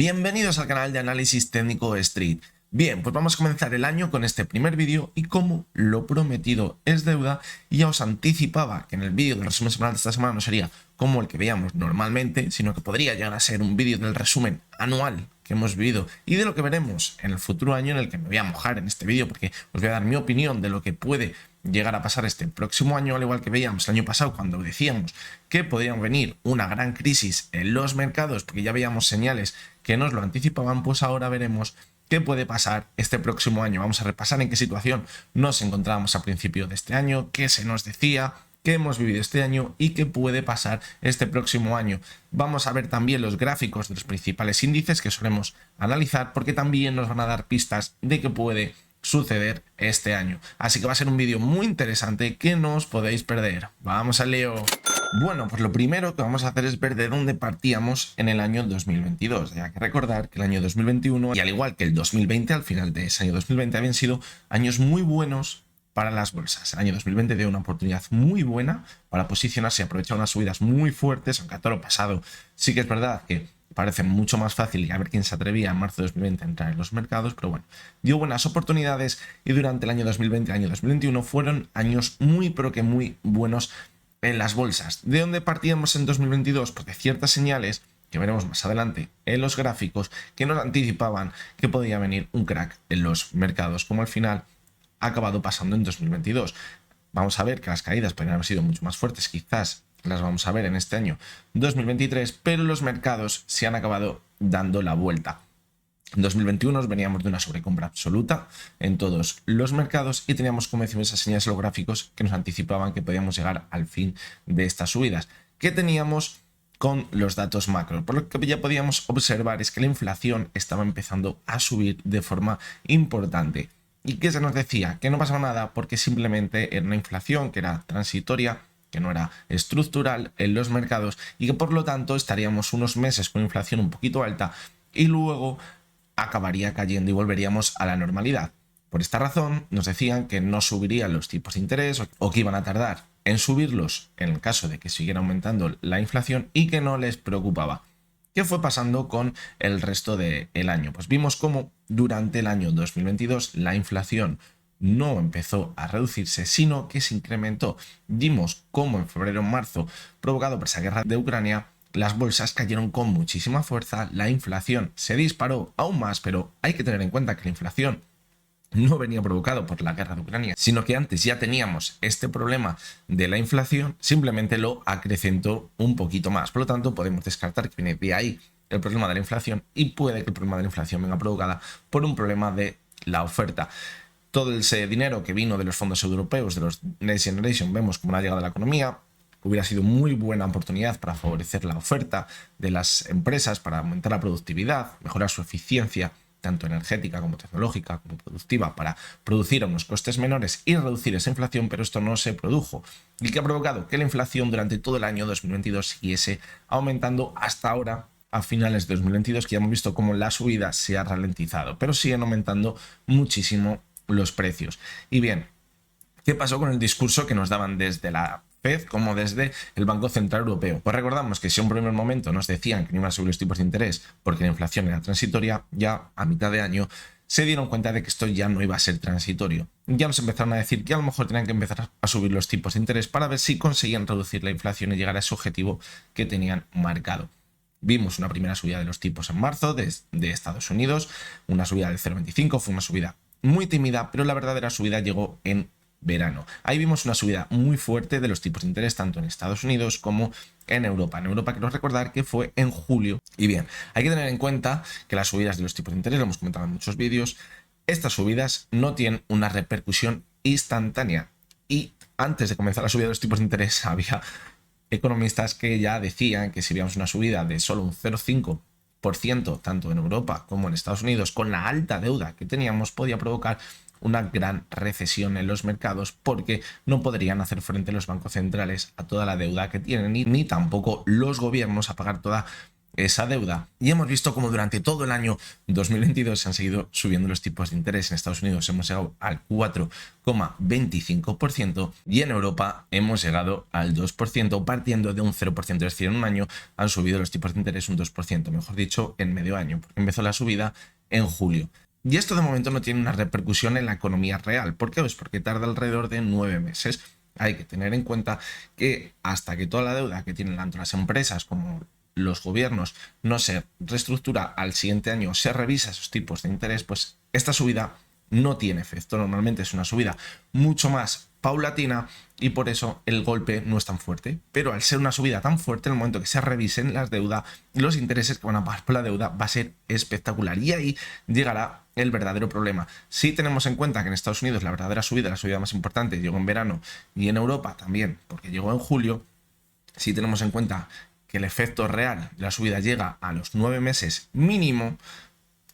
Bienvenidos al canal de análisis técnico Street. Bien, pues vamos a comenzar el año con este primer vídeo y como lo prometido es deuda, y ya os anticipaba que en el vídeo del resumen semanal de esta semana no sería como el que veíamos normalmente, sino que podría llegar a ser un vídeo del resumen anual que hemos vivido y de lo que veremos en el futuro año, en el que me voy a mojar en este vídeo porque os voy a dar mi opinión de lo que puede llegar a pasar este próximo año, al igual que veíamos el año pasado cuando decíamos que podría venir una gran crisis en los mercados porque ya veíamos señales que nos lo anticipaban. Pues ahora veremos qué puede pasar este próximo año. Vamos a repasar en qué situación nos encontrábamos a principio de este año, qué se nos decía, qué hemos vivido este año y qué puede pasar este próximo año. Vamos a ver también los gráficos de los principales índices que solemos analizar, porque también nos van a dar pistas de qué puede suceder este año. Así que va a ser un vídeo muy interesante que no os podéis perder. ¡Vamos al lío! Bueno, pues lo primero que vamos a hacer es ver de dónde partíamos en el año 2022. Ya que recordar que el año 2021, y al igual que el 2020, al final de ese año 2020 habían sido años muy buenos para las bolsas. El año 2020 dio una oportunidad muy buena para posicionarse y aprovechar unas subidas muy fuertes, aunque a todo lo pasado sí que es verdad que parece mucho más fácil y a ver quién se atrevía en marzo de 2020 a entrar en los mercados, pero bueno, dio buenas oportunidades y durante el año 2020 y el año 2021 fueron años muy pero que muy buenos en las bolsas. ¿De dónde partíamos en 2022? Porque ciertas señales que veremos más adelante en los gráficos que nos anticipaban que podía venir un crack en los mercados, como al final ha acabado pasando en 2022. Vamos a ver que las caídas podrían haber sido mucho más fuertes, quizás las vamos a ver en este año 2023, pero los mercados se han acabado dando la vuelta. En 2021 veníamos de una sobrecompra absoluta en todos los mercados y teníamos, como decimos, esas señales en los gráficos que nos anticipaban que podíamos llegar al fin de estas subidas. ¿Qué teníamos con los datos macro? Por lo que ya podíamos observar es que la inflación estaba empezando a subir de forma importante. ¿Y qué se nos decía? Que no pasaba nada porque simplemente era una inflación que era transitoria, que no era estructural en los mercados y que por lo tanto estaríamos unos meses con inflación un poquito alta y luego acabaría cayendo y volveríamos a la normalidad. Por esta razón nos decían que no subirían los tipos de interés o que iban a tardar en subirlos en el caso de que siguiera aumentando la inflación y que no les preocupaba. ¿Qué fue pasando con el resto del año? Pues vimos cómo durante el año 2022 la inflación no empezó a reducirse, sino que se incrementó. Vimos cómo en febrero o marzo, provocado por esa guerra de Ucrania, las bolsas cayeron con muchísima fuerza, la inflación se disparó aún más, pero hay que tener en cuenta que la inflación no venía provocado por la guerra de Ucrania, sino que antes ya teníamos este problema de la inflación, simplemente lo acrecentó un poquito más. Por lo tanto, podemos descartar que viene de ahí el problema de la inflación y puede que el problema de la inflación venga provocada por un problema de la oferta. Todo ese dinero que vino de los fondos europeos, de los Next Generation, vemos como una llegada a la economía. Hubiera sido muy buena oportunidad para favorecer la oferta de las empresas, para aumentar la productividad, mejorar su eficiencia, tanto energética como tecnológica, como productiva, para producir a unos costes menores y reducir esa inflación, pero esto no se produjo. ¿Y qué ha provocado? Que la inflación durante todo el año 2022 siguiese aumentando hasta ahora, a finales de 2022, que ya hemos visto cómo la subida se ha ralentizado, pero siguen aumentando muchísimo los precios. Y bien, ¿qué pasó con el discurso que nos daban desde la Fed como desde el Banco Central Europeo? Pues recordamos que si en un primer momento nos decían que no iban a subir los tipos de interés porque la inflación era transitoria, ya a mitad de año se dieron cuenta de que esto ya no iba a ser transitorio. Ya nos empezaron a decir que a lo mejor tenían que empezar a subir los tipos de interés para ver si conseguían reducir la inflación y llegar a ese objetivo que tenían marcado. Vimos una primera subida de los tipos en marzo de Estados Unidos, una subida del 0,25, fue una subida muy tímida, pero la verdadera subida llegó en verano. Ahí vimos una subida muy fuerte de los tipos de interés tanto en Estados Unidos como en Europa. En Europa quiero recordar que fue en julio. Y bien, hay que tener en cuenta que las subidas de los tipos de interés, lo hemos comentado en muchos vídeos, estas subidas no tienen una repercusión instantánea. Y antes de comenzar la subida de los tipos de interés había economistas que ya decían que si veíamos una subida de solo un 0,5% tanto en Europa como en Estados Unidos, con la alta deuda que teníamos, podía provocar una gran recesión en los mercados porque no podrían hacer frente los bancos centrales a toda la deuda que tienen ni tampoco los gobiernos a pagar toda esa deuda. Y hemos visto como durante todo el año 2022 se han seguido subiendo los tipos de interés. En Estados Unidos hemos llegado al 4,25% y en Europa hemos llegado al 2%, partiendo de un 0%. Es decir, en un año han subido los tipos de interés un 2%, mejor dicho, en medio año, porque empezó la subida en julio. Y esto de momento no tiene una repercusión en la economía real. ¿Por qué? Pues porque tarda alrededor de 9 meses. Hay que tener en cuenta que hasta que toda la deuda que tienen tanto las empresas como los gobiernos no se reestructura al siguiente año, se revisa esos tipos de interés, pues esta subida no tiene efecto. Normalmente es una subida mucho más paulatina y por eso el golpe no es tan fuerte. Pero al ser una subida tan fuerte, en el momento que se revisen las deudas, los intereses que van a pagar por la deuda va a ser espectacular. Y ahí llegará el verdadero problema. Si tenemos en cuenta que en Estados Unidos la verdadera subida, la subida más importante, llegó en verano y en Europa también, porque llegó en julio, si tenemos en cuenta que el efecto real de la subida llega a los 9 meses mínimo,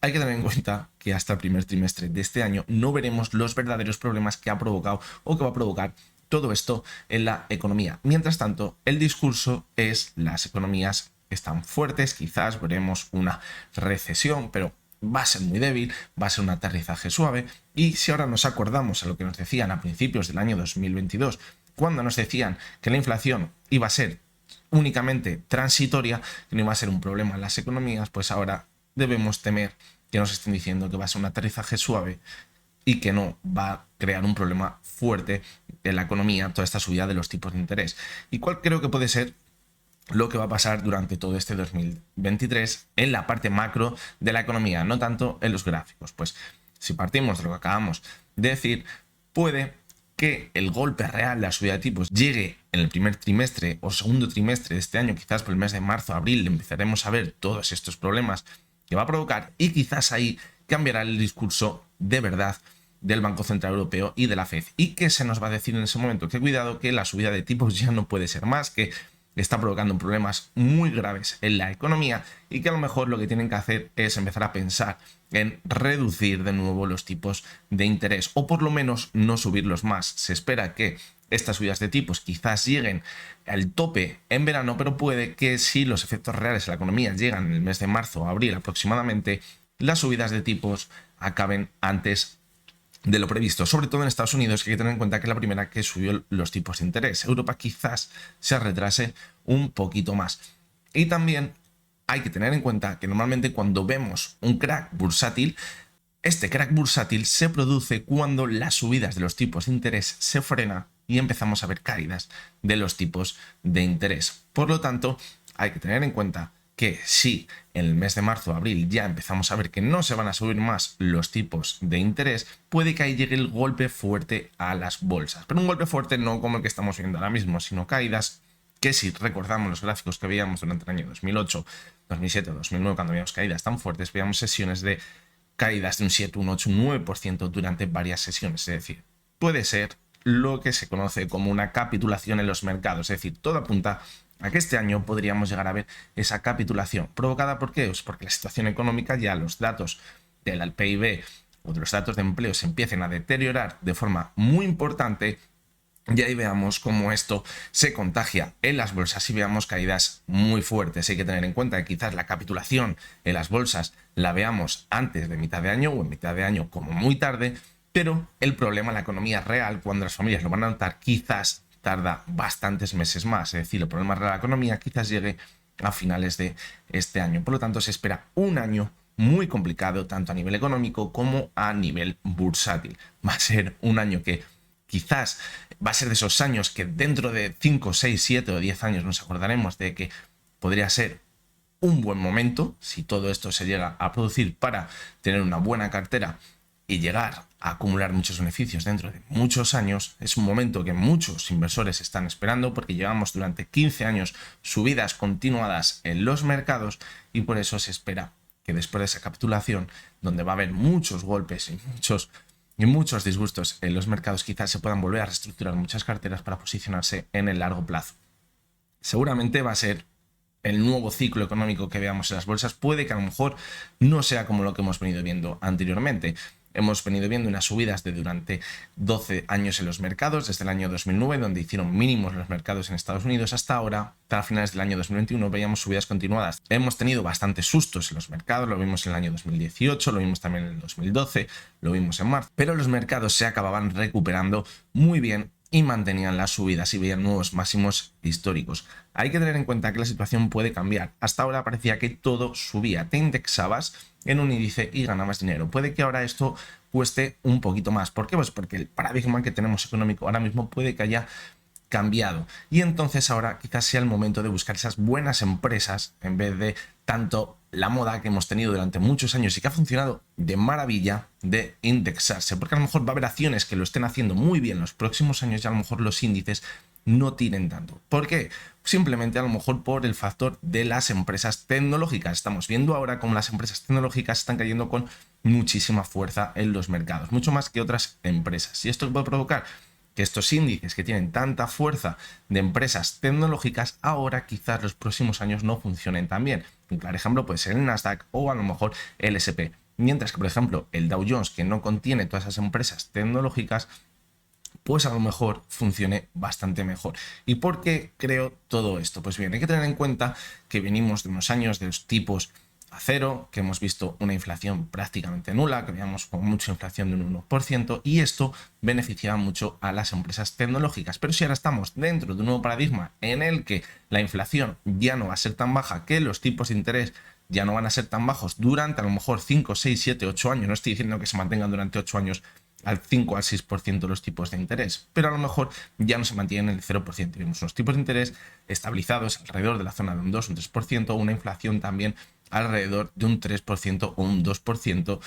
hay que tener en cuenta que hasta el primer trimestre de este año no veremos los verdaderos problemas que ha provocado o que va a provocar todo esto en la economía. Mientras tanto, el discurso es las economías están fuertes, quizás veremos una recesión, pero va a ser muy débil, va a ser un aterrizaje suave. Y si ahora nos acordamos a lo que nos decían a principios del año 2022, cuando nos decían que la inflación iba a ser únicamente transitoria, que no iba a ser un problema en las economías, pues ahora debemos temer que nos estén diciendo que va a ser un aterrizaje suave y que no va a crear un problema fuerte en la economía toda esta subida de los tipos de interés. ¿Y cuál creo que puede ser lo que va a pasar durante todo este 2023 en la parte macro de la economía, no tanto en los gráficos? Pues si partimos de lo que acabamos de decir, puede que el golpe real de la subida de tipos llegue en el primer trimestre o segundo trimestre de este año, quizás por el mes de marzo, abril, empezaremos a ver todos estos problemas que va a provocar y quizás ahí cambiará el discurso de verdad del Banco Central Europeo y de la FED. ¿Y qué se nos va a decir en ese momento? Que cuidado, que la subida de tipos ya no puede ser más, que está provocando problemas muy graves en la economía y que a lo mejor lo que tienen que hacer es empezar a pensar en reducir de nuevo los tipos de interés o por lo menos no subirlos más. Se espera que estas subidas de tipos quizás lleguen al tope en verano, pero puede que si los efectos reales en la economía llegan en el mes de marzo o abril aproximadamente, las subidas de tipos acaben antes de lo previsto, sobre todo en Estados Unidos, que hay que tener en cuenta que es la primera que subió los tipos de interés. Europa quizás se retrase un poquito más. Y también hay que tener en cuenta que normalmente cuando vemos un crack bursátil, este crack bursátil se produce cuando las subidas de los tipos de interés se frenan y empezamos a ver caídas de los tipos de interés. Por lo tanto, hay que tener en cuenta que si en el mes de marzo o abril ya empezamos a ver que no se van a subir más los tipos de interés, puede que ahí llegue el golpe fuerte a las bolsas. Pero un golpe fuerte no como el que estamos viendo ahora mismo, sino caídas que si recordamos los gráficos que veíamos durante el año 2008, 2007, 2009, cuando veíamos caídas tan fuertes, veíamos sesiones de caídas de un 7, un 8, un 9% durante varias sesiones. Es decir, puede ser lo que se conoce como una capitulación en los mercados. Es decir, todo apunta a que este año podríamos llegar a ver esa capitulación. ¿Provocada por qué? Pues porque la situación económica, ya los datos del PIB o de los datos de empleo se empiecen a deteriorar de forma muy importante. Y ahí veamos cómo esto se contagia en las bolsas y veamos caídas muy fuertes. Hay que tener en cuenta que quizás la capitulación en las bolsas la veamos antes de mitad de año o en mitad de año como muy tarde, pero el problema en la economía real, cuando las familias lo van a notar, quizás tarda bastantes meses más. Es decir, el problema real de la economía quizás llegue a finales de este año. Por lo tanto, se espera un año muy complicado, tanto a nivel económico como a nivel bursátil. Va a ser un año que quizás va a ser de esos años que dentro de 5, 6, 7 o 10 años nos acordaremos de que podría ser un buen momento, si todo esto se llega a producir, para tener una buena cartera y llegar a acumular muchos beneficios dentro de muchos años. Es un momento que muchos inversores están esperando porque llevamos durante 15 años subidas continuadas en los mercados y por eso se espera que después de esa capitulación, donde va a haber muchos golpes y muchos disgustos en los mercados, quizás se puedan volver a reestructurar muchas carteras para posicionarse en el largo plazo. Seguramente va a ser el nuevo ciclo económico que veamos en las bolsas. Puede que a lo mejor no sea como lo que hemos venido viendo anteriormente. hemos venido viendo unas subidas de durante 12 años en los mercados, desde el año 2009, donde hicieron mínimos los mercados en Estados Unidos, hasta ahora, hasta finales del año 2021, veíamos subidas continuadas. Hemos tenido bastantes sustos en los mercados, lo vimos en el año 2018, lo vimos también en el 2012, lo vimos en marzo, pero los mercados se acababan recuperando muy bien y mantenían las subidas y veían nuevos máximos históricos. Hay que tener en cuenta que la situación puede cambiar. Hasta ahora parecía que todo subía, te indexabas en un índice y ganabas dinero. Puede que ahora esto cueste un poquito más. ¿Por qué? Pues porque el paradigma que tenemos económico ahora mismo puede que haya cambiado, y entonces ahora quizás sea el momento de buscar esas buenas empresas en vez de tanto la moda que hemos tenido durante muchos años y que ha funcionado de maravilla de indexarse, porque a lo mejor va a haber acciones que lo estén haciendo muy bien los próximos años y a lo mejor los índices no tienen tanto. ¿Por qué? Simplemente a lo mejor por el factor de las empresas tecnológicas. Estamos viendo ahora cómo las empresas tecnológicas están cayendo con muchísima fuerza en los mercados, mucho más que otras empresas, y esto puede provocar que estos índices que tienen tanta fuerza de empresas tecnológicas ahora quizás los próximos años no funcionen tan bien. Un claro ejemplo puede ser el Nasdaq o a lo mejor el S&P. Mientras que, por ejemplo, el Dow Jones, que no contiene todas esas empresas tecnológicas, pues a lo mejor funcione bastante mejor. ¿Y por qué creo todo esto? Pues bien, hay que tener en cuenta que venimos de unos años de los tipos a cero, que hemos visto una inflación prácticamente nula, que veíamos con mucha inflación de un 1%, y esto beneficiaba mucho a las empresas tecnológicas. Pero si ahora estamos dentro de un nuevo paradigma en el que la inflación ya no va a ser tan baja, que los tipos de interés ya no van a ser tan bajos durante a lo mejor 5, 6, 7, 8 años, no estoy diciendo que se mantengan durante 8 años al 5 al 6% los tipos de interés, pero a lo mejor ya no se mantienen en el 0%. Vemos unos tipos de interés estabilizados alrededor de la zona de un 2 o un 3%, una inflación también alrededor de un 3% o un 2%,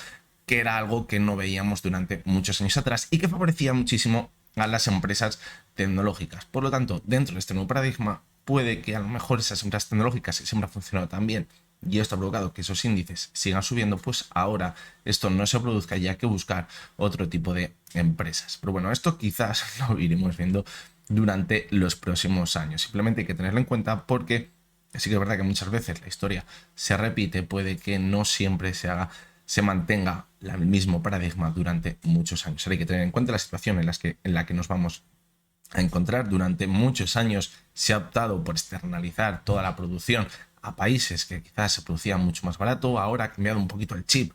que era algo que no veíamos durante muchos años atrás y que favorecía muchísimo a las empresas tecnológicas. Por lo tanto, dentro de este nuevo paradigma, puede que a lo mejor esas empresas tecnológicas que siempre han funcionado tan bien y esto ha provocado que esos índices sigan subiendo, pues ahora esto no se produzca y hay que buscar otro tipo de empresas. Pero bueno, esto quizás lo iremos viendo durante los próximos años. Simplemente hay que tenerlo en cuenta porque sí que es verdad que muchas veces la historia se repite, puede que no siempre se mantenga el mismo paradigma durante muchos años. Ahora hay que tener en cuenta la situación en la que nos vamos a encontrar. Durante muchos años se ha optado por externalizar toda la producción a países que quizás se producían mucho más barato. Ahora ha cambiado un poquito el chip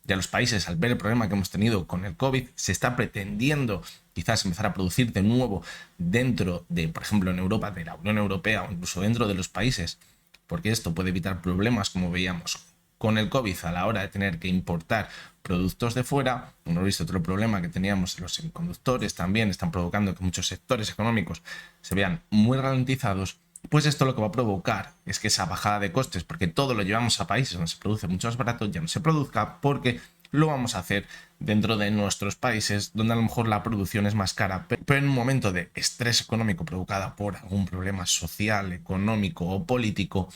de los países al ver el problema que hemos tenido con el COVID. Se está pretendiendo quizás empezar a producir de nuevo dentro de, por ejemplo, en Europa, de la Unión Europea o incluso dentro de los países, porque esto puede evitar problemas como veíamos con el COVID a la hora de tener que importar productos de fuera. Hemos visto otro problema que teníamos en los semiconductores, también están provocando que muchos sectores económicos se vean muy ralentizados. Pues esto lo que va a provocar es que esa bajada de costes, porque todo lo llevamos a países donde se produce mucho más barato, ya no se produzca, porque lo vamos a hacer dentro de nuestros países donde a lo mejor la producción es más cara, pero en un momento de estrés económico provocada por algún problema social, económico o político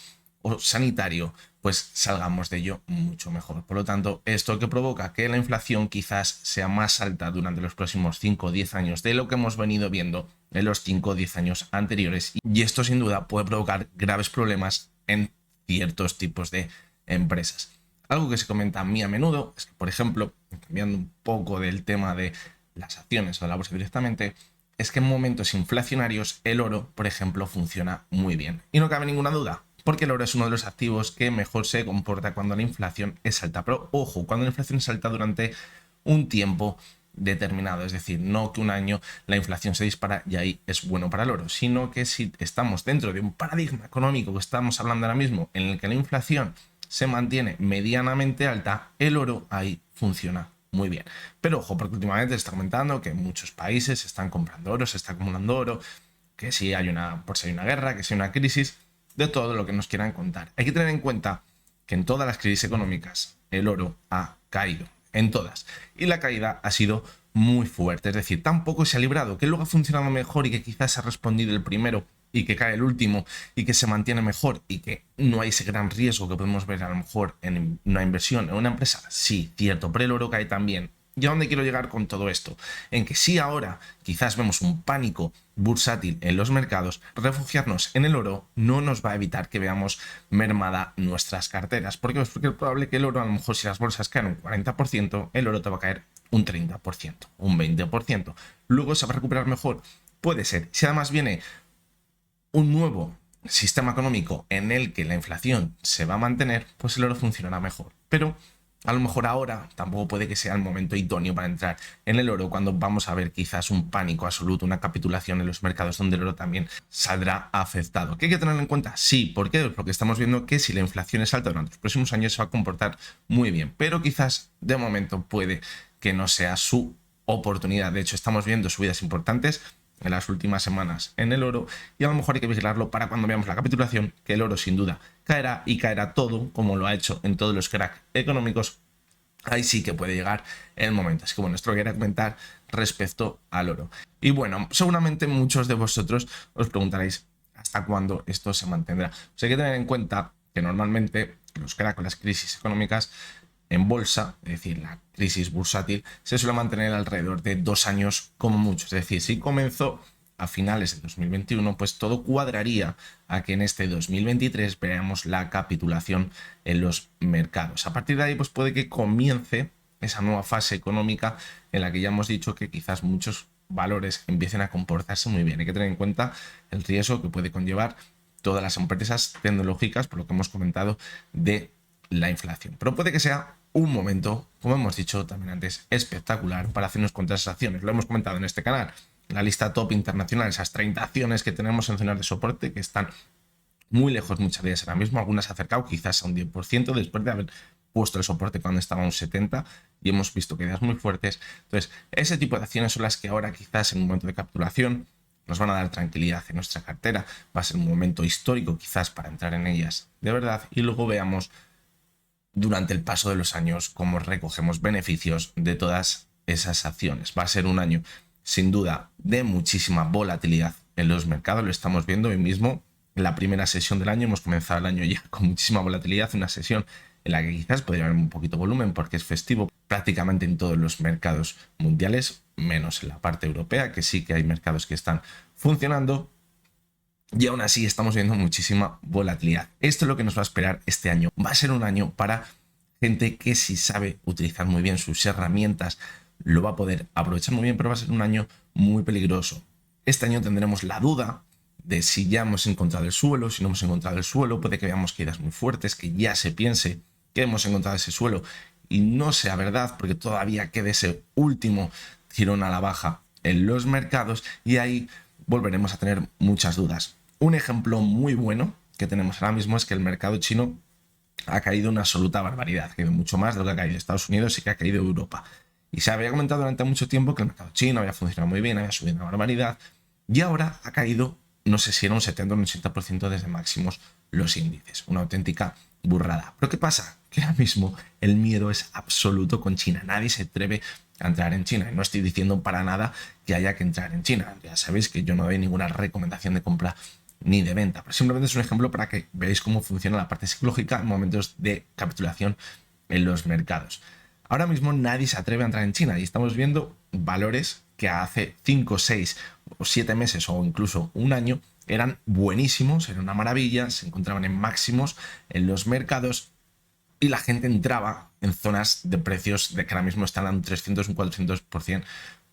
o sanitario, pues salgamos de ello mucho mejor. Por lo tanto, esto que provoca que la inflación quizás sea más alta durante los próximos 5 o 10 años de lo que hemos venido viendo en los 5 o 10 años anteriores, y esto sin duda puede provocar graves problemas en ciertos tipos de empresas. Algo que se comenta a mí a menudo es que, por ejemplo, cambiando un poco del tema de las acciones o de la bolsa directamente, es que en momentos inflacionarios el oro, por ejemplo, funciona muy bien. Y no cabe ninguna duda, porque el oro es uno de los activos que mejor se comporta cuando la inflación es alta. Pero ojo, cuando la inflación es alta durante un tiempo determinado, es decir, no que un año la inflación se dispara y ahí es bueno para el oro, sino que si estamos dentro de un paradigma económico que estamos hablando ahora mismo en el que la inflación se mantiene medianamente alta, el oro ahí funciona muy bien. Pero ojo, porque últimamente se está comentando que muchos países están comprando oro, se está acumulando oro, que si hay por si hay una guerra, que si hay una crisis, de todo lo que nos quieran contar. Hay que tener en cuenta que en todas las crisis económicas el oro ha caído, en todas, y la caída ha sido muy fuerte, es decir, tampoco se ha librado, que luego ha funcionado mejor y que quizás ha respondido el primero y que cae el último y que se mantiene mejor y que no hay ese gran riesgo que podemos ver a lo mejor en una inversión en una empresa. Sí, cierto, pero el oro cae también. ¿Y a dónde quiero llegar con todo esto? En que si ahora quizás vemos un pánico bursátil en los mercados, refugiarnos en el oro no nos va a evitar que veamos mermada nuestras carteras. ¿Por qué? Pues porque es probable que el oro, a lo mejor si las bolsas caen un 40%, el oro te va a caer un 30%, un 20%. Luego se va a recuperar mejor. Puede ser. Si además viene un nuevo sistema económico en el que la inflación se va a mantener, pues el oro funcionará mejor. Pero a lo mejor ahora tampoco puede que sea el momento idóneo para entrar en el oro, cuando vamos a ver quizás un pánico absoluto, una capitulación en los mercados donde el oro también saldrá afectado. ¿Qué hay que tener en cuenta? Sí, ¿por qué? Porque estamos viendo que si la inflación es alta durante los próximos años se va a comportar muy bien, pero quizás de momento puede que no sea su oportunidad. De hecho, estamos viendo subidas importantes en las últimas semanas en el oro, y a lo mejor hay que vigilarlo para cuando veamos la capitulación, que el oro sin duda caerá, y caerá todo como lo ha hecho en todos los cracks económicos. Ahí sí que puede llegar el momento. Así que bueno, esto lo quería comentar respecto al oro. Y bueno, seguramente muchos de vosotros os preguntaréis hasta cuándo esto se mantendrá. Hay que tener en cuenta que normalmente los cracks o las crisis económicas en bolsa, es decir, la crisis bursátil, se suele mantener alrededor de 2 años como mucho. Es decir, si comenzó a finales de 2021, pues todo cuadraría a que en este 2023 veamos la capitulación en los mercados. A partir de ahí, pues puede que comience esa nueva fase económica en la que ya hemos dicho que quizás muchos valores empiecen a comportarse muy bien. Hay que tener en cuenta el riesgo que puede conllevar todas las empresas tecnológicas, por lo que hemos comentado de la inflación. Pero puede que sea un momento, como hemos dicho también antes, espectacular para hacernos contra esas acciones. Lo hemos comentado en este canal, la lista top internacional, esas 30 acciones que tenemos en zonas de soporte que están muy lejos muchas de ellas ahora mismo. Algunas se han acercado quizás a un 10% después de haber puesto el soporte cuando estaba a un 70%, y hemos visto caídas muy fuertes. Entonces, ese tipo de acciones son las que ahora quizás en un momento de capitulación nos van a dar tranquilidad en nuestra cartera. Va a ser un momento histórico quizás para entrar en ellas de verdad, y luego veamos durante el paso de los años cómo recogemos beneficios de todas esas acciones. Va a ser un año sin duda de muchísima volatilidad en los mercados. Lo estamos viendo hoy mismo en la primera sesión del año. Hemos comenzado el año ya con muchísima volatilidad, una sesión en la que quizás podría haber un poquito de volumen porque es festivo prácticamente en todos los mercados mundiales, menos en la parte europea, que sí que hay mercados que están funcionando. Y aún así estamos viendo muchísima volatilidad. Esto es lo que nos va a esperar este año. Va a ser un año para gente que, si sabe utilizar muy bien sus herramientas, lo va a poder aprovechar muy bien, pero va a ser un año muy peligroso. Este año tendremos la duda de si ya hemos encontrado el suelo, si no hemos encontrado el suelo. Puede que veamos caídas muy fuertes, que ya se piense que hemos encontrado ese suelo y no sea verdad, porque todavía quede ese último tirón a la baja en los mercados, y ahí volveremos a tener muchas dudas. Un ejemplo muy bueno que tenemos ahora mismo es que el mercado chino ha caído una absoluta barbaridad, ha caído mucho más de lo que ha caído Estados Unidos y que ha caído Europa. Y se había comentado durante mucho tiempo que el mercado chino había funcionado muy bien, había subido una barbaridad, y ahora ha caído, no sé si era un 70 o un 80% desde máximos los índices. Una auténtica burrada. ¿Pero qué pasa? Que ahora mismo el miedo es absoluto con China. Nadie se atreve a entrar en China. Y no estoy diciendo para nada que haya que entrar en China. Ya sabéis que yo no doy ninguna recomendación de compra ni de venta, pero simplemente es un ejemplo para que veáis cómo funciona la parte psicológica en momentos de capitulación en los mercados. Ahora mismo nadie se atreve a entrar en China y estamos viendo valores que hace 5, 6 o 7 meses o incluso un año eran buenísimos, era una maravilla, se encontraban en máximos en los mercados y la gente entraba en zonas de precios de que ahora mismo están a un 300, un 400%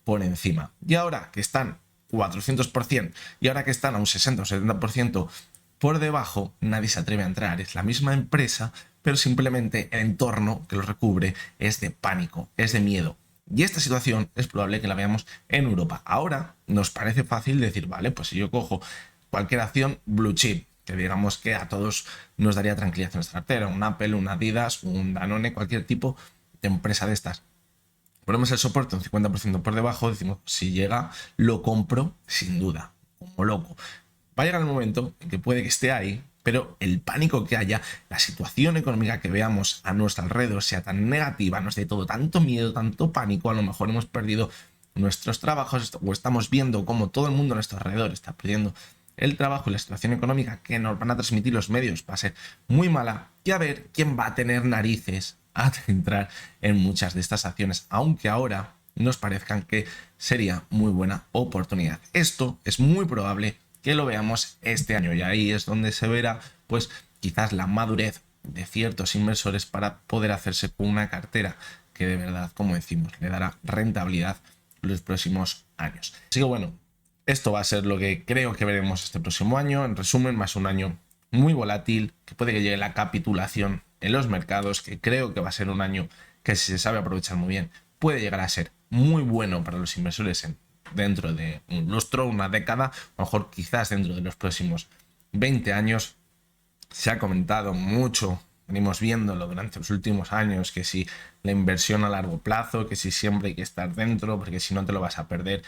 por encima. Y ahora que están 400%, y ahora que están a un 60 o 70% por debajo, nadie se atreve a entrar. Es la misma empresa, pero simplemente el entorno que lo recubre es de pánico, es de miedo. Y esta situación es probable que la veamos en Europa. Ahora nos parece fácil decir, vale, pues si yo cojo cualquier acción blue chip, que digamos que a todos nos daría tranquilidad en nuestra cartera, un Apple, un Adidas, un Danone, cualquier tipo de empresa de estas. Ponemos el soporte un 50% por debajo, decimos, si llega, lo compro sin duda, como loco. Va a llegar el momento en que puede que esté ahí, pero el pánico que haya, la situación económica que veamos a nuestro alrededor sea tan negativa, nos dé todo tanto miedo, tanto pánico, a lo mejor hemos perdido nuestros trabajos o estamos viendo cómo todo el mundo a nuestro alrededor está perdiendo el trabajo y la situación económica que nos van a transmitir los medios va a ser muy mala, y a ver quién va a tener narices a entrar en muchas de estas acciones, aunque ahora nos parezcan que sería muy buena oportunidad. Esto es muy probable que lo veamos este año, y ahí es donde se verá pues quizás la madurez de ciertos inversores para poder hacerse con una cartera que de verdad, como decimos, le dará rentabilidad los próximos años. Así que bueno, esto va a ser lo que creo que veremos este próximo año. En resumen, va a ser un año muy volátil, que puede que llegue la capitulación en los mercados, que creo que va a ser un año que, si se sabe aprovechar muy bien, puede llegar a ser muy bueno para los inversores dentro de un lustro, una década, a lo mejor quizás dentro de los próximos 20 años. Se ha comentado mucho, venimos viéndolo durante los últimos años, que si la inversión a largo plazo, que si siempre hay que estar dentro, porque si no te lo vas a perder.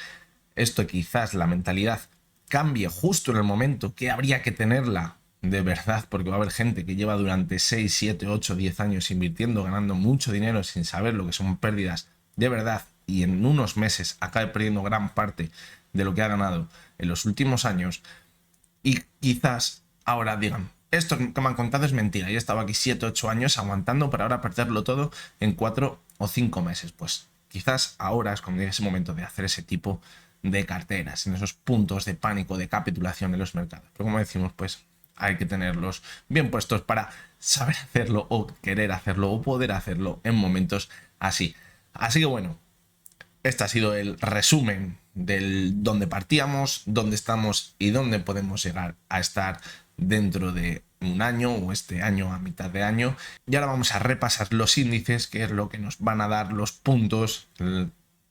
Esto quizás la mentalidad cambie justo en el momento que habría que tenerla de verdad, porque va a haber gente que lleva durante 6, 7, 8, 10 años invirtiendo, ganando mucho dinero sin saber lo que son pérdidas de verdad, y en unos meses acabe perdiendo gran parte de lo que ha ganado en los últimos años. Y quizás ahora digan, esto que me han contado es mentira, yo he estado aquí 7, 8 años aguantando para ahora perderlo todo en 4 o 5 meses. Pues quizás ahora es cuando llega ese momento de hacer ese tipo de carteras, en esos puntos de pánico, de capitulación en los mercados. Pero como decimos, pues hay que tenerlos bien puestos para saber hacerlo, o querer hacerlo, o poder hacerlo en momentos así. Así que bueno, este ha sido el resumen del dónde partíamos, dónde estamos y dónde podemos llegar a estar dentro de un año, o este año a mitad de año. Y ahora vamos a repasar los índices, que es lo que nos van a dar los puntos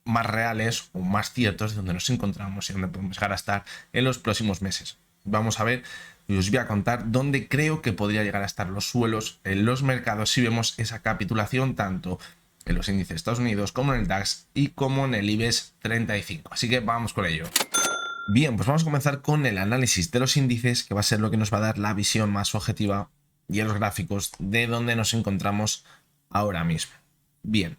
más reales o más ciertos de donde nos encontramos y donde podemos llegar a estar en los próximos meses. Vamos a ver y os voy a contar dónde creo que podría llegar a estar los suelos en los mercados si vemos esa capitulación tanto en los índices de Estados Unidos como en el DAX y como en el IBEX 35. Así que vamos con ello. Bien, pues vamos a comenzar con el análisis de los índices, que va a ser lo que nos va a dar la visión más objetiva y los gráficos de dónde nos encontramos ahora mismo. Bien,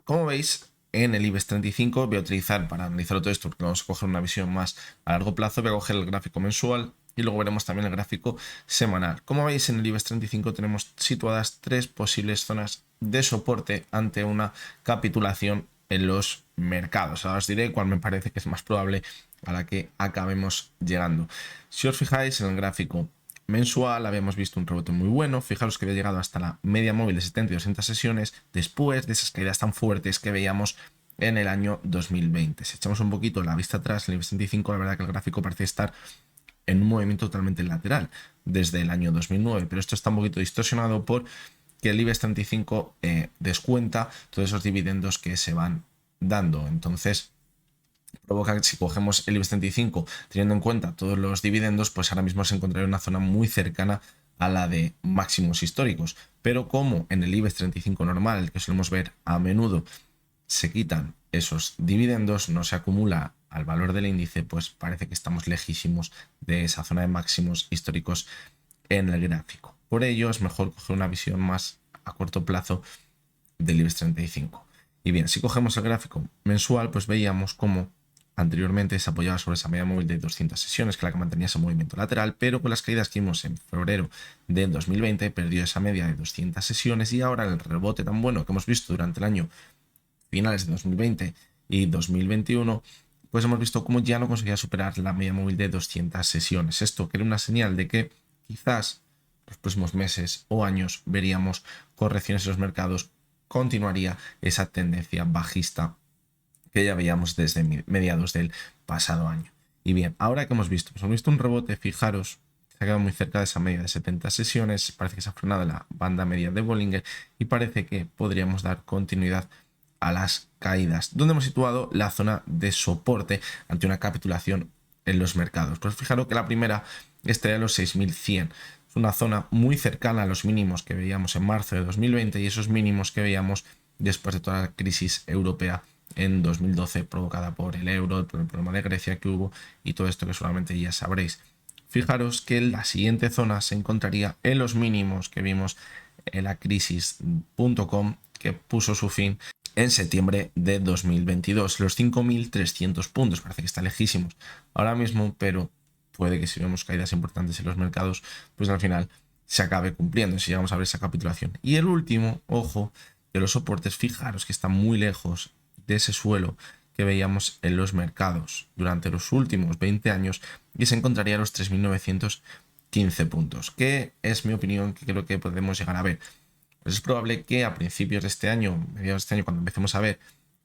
como veis, en el IBEX 35 voy a utilizar, para analizar todo esto, porque vamos a coger una visión más a largo plazo, voy a coger el gráfico mensual y luego veremos también el gráfico semanal. Como veis, en el IBEX 35 tenemos situadas 3 posibles zonas de soporte ante una capitulación en los mercados. Ahora os diré cuál me parece que es más probable a la que acabemos llegando. Si os fijáis en el gráfico mensual, habíamos visto un rebote muy bueno. Fijaros que había llegado hasta la media móvil de 70 y 200 sesiones después de esas caídas tan fuertes que veíamos en el año 2020. Si echamos un poquito la vista atrás, en el IBEX 35, la verdad que el gráfico parece estar en un movimiento totalmente lateral desde el año 2009, pero esto está un poquito distorsionado por que el IBEX 35 descuenta todos esos dividendos que se van dando. Entonces provoca que, si cogemos el IBEX 35 teniendo en cuenta todos los dividendos, pues ahora mismo se encontraría en una zona muy cercana a la de máximos históricos. Pero como en el IBEX 35 normal, el que solemos ver a menudo, se quitan esos dividendos, no se acumula al valor del índice, pues parece que estamos lejísimos de esa zona de máximos históricos en el gráfico. Por ello es mejor coger una visión más a corto plazo del IBEX 35. Y bien, si cogemos el gráfico mensual, pues veíamos cómo anteriormente se apoyaba sobre esa media móvil de 200 sesiones, que la que mantenía ese movimiento lateral, pero con las caídas que vimos en febrero de 2020 perdió esa media de 200 sesiones, y ahora el rebote tan bueno que hemos visto durante el año finales de 2020 y 2021, pues hemos visto cómo ya no conseguía superar la media móvil de 200 sesiones. Esto que era una señal de que quizás los próximos meses o años veríamos correcciones en los mercados, continuaría esa tendencia bajista que ya veíamos desde mediados del pasado año. Y bien, ahora que hemos visto, pues hemos visto un rebote, fijaros, se ha quedado muy cerca de esa media de 70 sesiones, parece que se ha frenado la banda media de Bollinger y parece que podríamos dar continuidad a las caídas, donde hemos situado la zona de soporte ante una capitulación en los mercados. Pues fijaros que la primera estaría en los 6100. Es una zona muy cercana a los mínimos que veíamos en marzo de 2020 y esos mínimos que veíamos después de toda la crisis europea en 2012 provocada por el euro, por el problema de Grecia que hubo y todo esto que seguramente ya sabréis. Fijaros que la siguiente zona se encontraría en los mínimos que vimos en la crisis.com, que puso su fin en septiembre de 2022, los 5.300 puntos. Parece que está lejísimos ahora mismo, pero puede que si vemos caídas importantes en los mercados, pues al final se acabe cumpliendo si llegamos a ver esa capitulación. Y el último, ojo, de los soportes, fijaros que está muy lejos de ese suelo que veíamos en los mercados durante los últimos 20 años y se encontraría a los 3.915 puntos, que es mi opinión, que creo que podemos llegar a ver pues es probable que a principios de este año, mediados de este año, cuando empecemos a ver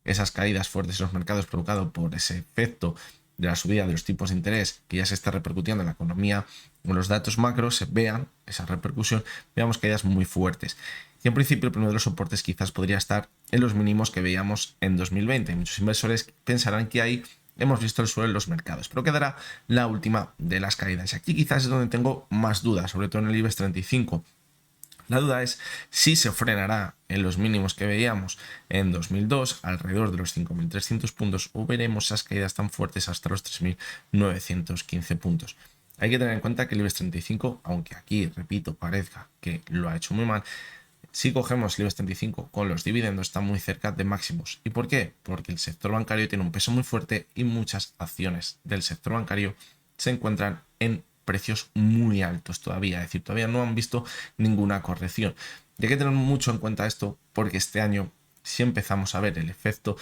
esas caídas fuertes en los mercados provocado por ese efecto de la subida de los tipos de interés que ya se está repercutiendo en la economía, en los datos macros, se vean esa repercusión, veamos caídas muy fuertes. Y en principio el primero de los soportes quizás podría estar en los mínimos que veíamos en 2020. Muchos inversores pensarán que ahí hemos visto el suelo en los mercados, pero quedará la última de las caídas. Y aquí quizás es donde tengo más dudas, sobre todo en el IBEX 35. La duda es si se frenará en los mínimos que veíamos en 2002, alrededor de los 5.300 puntos, o veremos esas caídas tan fuertes hasta los 3.915 puntos. Hay que tener en cuenta que el IBEX 35, aunque aquí, repito, parezca que lo ha hecho muy mal, si cogemos el IBEX 35 con los dividendos está muy cerca de máximos. ¿Y por qué? Porque el sector bancario tiene un peso muy fuerte y muchas acciones del sector bancario se encuentran en precios muy altos todavía, es decir, todavía no han visto ninguna corrección. Y hay que tener mucho en cuenta esto porque este año, si empezamos a ver el efecto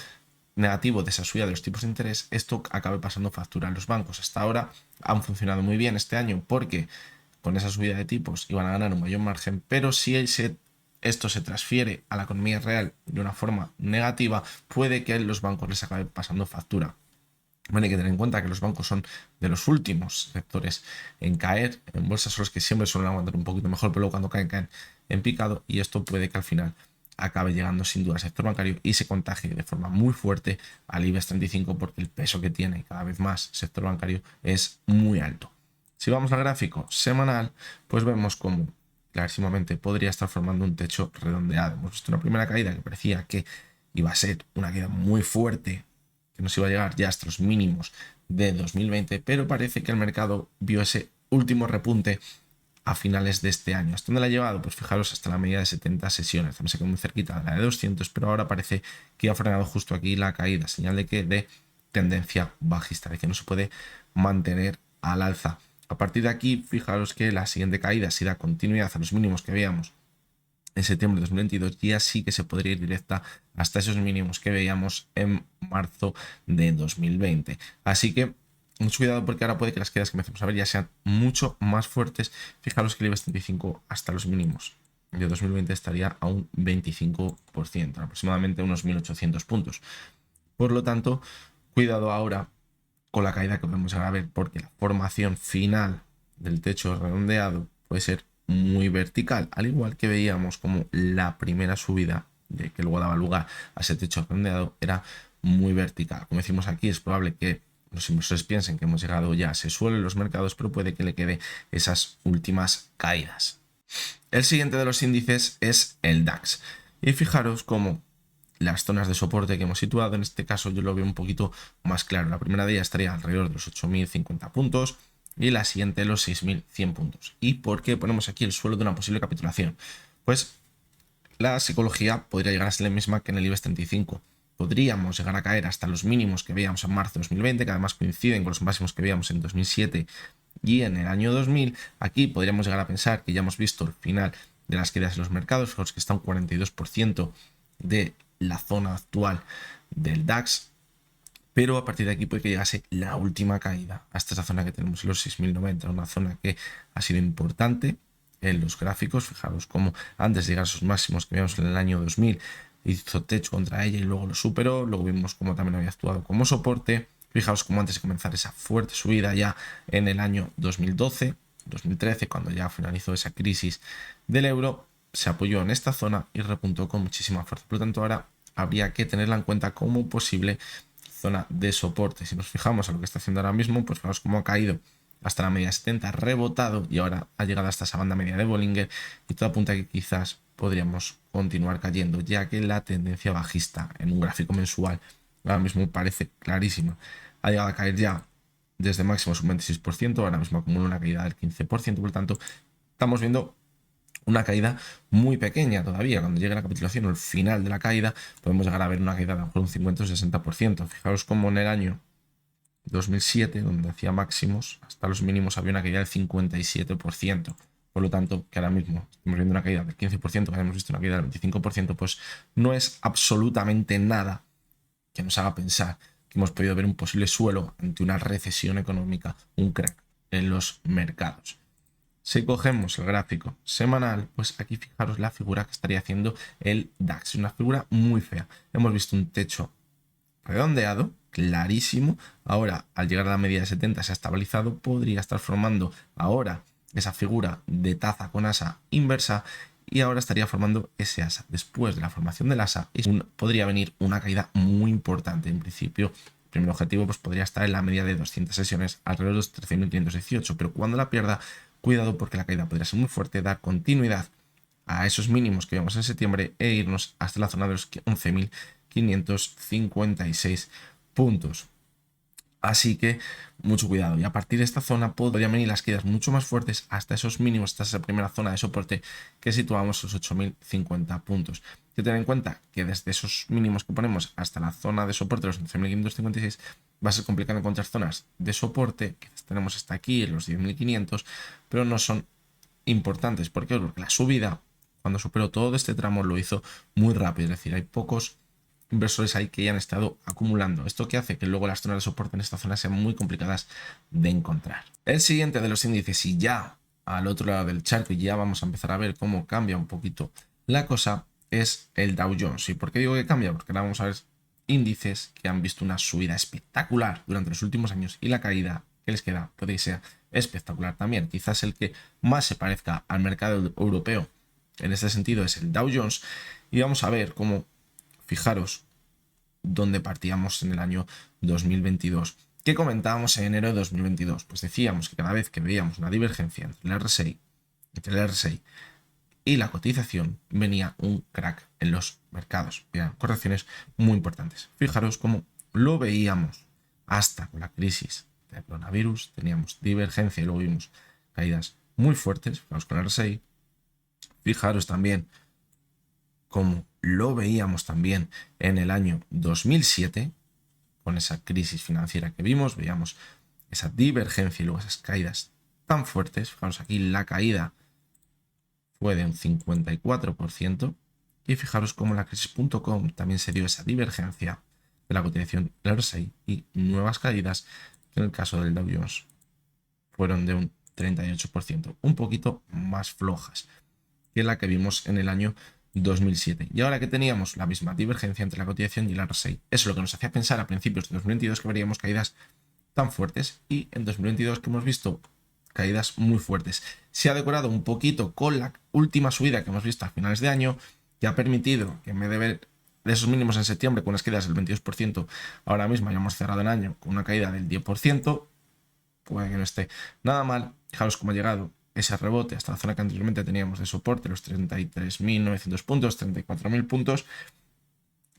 negativo de esa subida de los tipos de interés, esto acabe pasando factura en los bancos. Hasta ahora han funcionado muy bien este año porque con esa subida de tipos iban a ganar un mayor margen, pero si esto se transfiere a la economía real de una forma negativa, puede que los bancos les acabe pasando factura. Bueno, hay que tener en cuenta que los bancos son de los últimos sectores en caer. En bolsas son los que siempre suelen aguantar un poquito mejor, pero luego cuando caen en picado, y esto puede que al final acabe llegando sin duda al sector bancario y se contagie de forma muy fuerte al IBEX 35 porque el peso que tiene cada vez más el sector bancario es muy alto. Si vamos al gráfico semanal, pues vemos cómo clarísimamente podría estar formando un techo redondeado. Hemos visto una primera caída que parecía que iba a ser una caída muy fuerte, que nos iba a llegar ya hasta los mínimos de 2020, pero parece que el mercado vio ese último repunte a finales de este año. ¿Hasta dónde la ha llevado? Pues fijaros, hasta la media de 70 sesiones. También se quedó muy cerquita de la de 200, pero ahora parece que ha frenado justo aquí la caída, señal de que de tendencia bajista, de que no se puede mantener al alza. A partir de aquí, fijaros que la siguiente caída, si da continuidad a los mínimos que veíamos en septiembre de 2022, ya sí que se podría ir directa hasta esos mínimos que veíamos en marzo de 2020. Así que mucho cuidado porque ahora puede que las caídas que empecemos a ver ya sean mucho más fuertes. Fijaros que el IBEX 35 hasta los mínimos de 2020 estaría a un 25%, aproximadamente unos 1.800 puntos. Por lo tanto, cuidado ahora con la caída que podemos llegar a ver porque la formación final del techo redondeado puede ser muy vertical, al igual que veíamos como la primera subida de que luego daba lugar a ese techo redondeado era muy vertical. Como decimos aquí, es probable que los inversores piensen que hemos llegado ya a ese suelo en los mercados, pero puede que le quede esas últimas caídas. El siguiente de los índices es el DAX. Y fijaros cómo las zonas de soporte que hemos situado, en este caso yo lo veo un poquito más claro. La primera de ellas estaría alrededor de los 8.050 puntos y la siguiente los 6.100 puntos. ¿Y por qué ponemos aquí el suelo de una posible capitulación? Pues la psicología podría llegar a ser la misma que en el IBEX 35. Podríamos llegar a caer hasta los mínimos que veíamos en marzo de 2020, que además coinciden con los máximos que veíamos en 2007 y en el año 2000. Aquí podríamos llegar a pensar que ya hemos visto el final de las caídas en los mercados, los que está un 42% de la zona actual del DAX, pero a partir de aquí puede que llegase la última caída hasta esa zona que tenemos en los 6.090, una zona que ha sido importante en los gráficos. Fijaros cómo antes de llegar a esos máximos que vimos en el año 2000 hizo techo contra ella y luego lo superó. Luego vimos cómo también había actuado como soporte. Fijaos cómo antes de comenzar esa fuerte subida ya en el año 2012, 2013, cuando ya finalizó esa crisis del euro, se apoyó en esta zona y repuntó con muchísima fuerza. Por lo tanto, ahora habría que tenerla en cuenta como posible zona de soporte. Si nos fijamos a lo que está haciendo ahora mismo, pues fijaos cómo ha caído hasta la media 70, rebotado y ahora ha llegado hasta esa banda media de Bollinger y todo apunta a que quizás podríamos continuar cayendo, ya que la tendencia bajista en un gráfico mensual ahora mismo parece clarísima. Ha llegado a caer ya desde máximos un 26%, ahora mismo acumula una caída del 15%, por lo tanto estamos viendo una caída muy pequeña todavía. Cuando llegue la capitulación o el final de la caída, podemos llegar a ver una caída de a lo mejor un 50 o 60%. Fijaros cómo en el año 2007, donde hacía máximos, hasta los mínimos había una caída del 57%. Por lo tanto, que ahora mismo estamos viendo una caída del 15%, que hemos visto una caída del 25%, pues no es absolutamente nada que nos haga pensar que hemos podido ver un posible suelo ante una recesión económica, un crack en los mercados. Si cogemos el gráfico semanal, pues aquí fijaros la figura que estaría haciendo el DAX. Es una figura muy fea. Hemos visto un techo redondeado, clarísimo. Ahora, al llegar a la media de 70 se ha estabilizado. Podría estar formando ahora esa figura de taza con asa inversa. Y ahora estaría formando ese asa. Después de la formación del asa, podría venir una caída muy importante. En principio, el primer objetivo pues, podría estar en la media de 200 sesiones, alrededor de los 13.518. Pero cuando la pierda, cuidado porque la caída podría ser muy fuerte, dar continuidad a esos mínimos que vemos en septiembre e irnos hasta la zona de los 11.556 puntos. Así que mucho cuidado. Y a partir de esta zona podrían venir las caídas mucho más fuertes hasta esos mínimos, hasta esa primera zona de soporte que situamos los 8.050 puntos. Hay que tener en cuenta que desde esos mínimos que ponemos hasta la zona de soporte, los 11.556, va a ser complicado encontrar zonas de soporte, que tenemos hasta aquí, en los 10.500, pero no son importantes. ¿Por qué? Porque la subida, cuando superó todo este tramo, lo hizo muy rápido. Es decir, hay pocos inversores ahí que ya han estado acumulando. Esto que hace que luego las zonas de soporte en esta zona sean muy complicadas de encontrar. El siguiente de los índices, y ya al otro lado del charco, y ya vamos a empezar a ver cómo cambia un poquito la cosa, es el Dow Jones. ¿Y por qué digo que cambia? Porque ahora vamos a ver índices que han visto una subida espectacular durante los últimos años y la caída que les queda puede que sea espectacular también. Quizás el que más se parezca al mercado europeo en este sentido es el Dow Jones, y vamos a ver cómo, fijaros, dónde partíamos en el año 2022. ¿Qué comentábamos en enero de 2022? Pues decíamos que cada vez que veíamos una divergencia entre el RSI y la cotización, venía un crack en los mercados. Eran correcciones muy importantes. Fijaros cómo lo veíamos hasta con la crisis del coronavirus. Teníamos divergencia y luego vimos caídas muy fuertes. Fijaros con el RSI. Fijaros también cómo lo veíamos también en el año 2007, con esa crisis financiera que vimos, veíamos esa divergencia y luego esas caídas tan fuertes. Fijaros aquí, la caída fue de un 54%, y fijaros cómo en la crisis.com también se dio esa divergencia de la cotización del RSI y nuevas caídas, que en el caso del Dow Jones fueron de un 38%, un poquito más flojas que la que vimos en el año 2007. Y ahora que teníamos la misma divergencia entre la cotización y el RSI, eso es lo que nos hacía pensar a principios de 2022 que veríamos caídas tan fuertes, y en 2022 que hemos visto caídas muy fuertes. Se ha decorado un poquito con la última subida que hemos visto a finales de año, que ha permitido que en vez de ver de esos mínimos en septiembre con unas caídas del 22%, ahora mismo hayamos cerrado el año con una caída del 10%. Puede que no esté nada mal. Fijaros cómo ha llegado ese rebote hasta la zona que anteriormente teníamos de soporte, los 33.900 puntos, 34.000 puntos,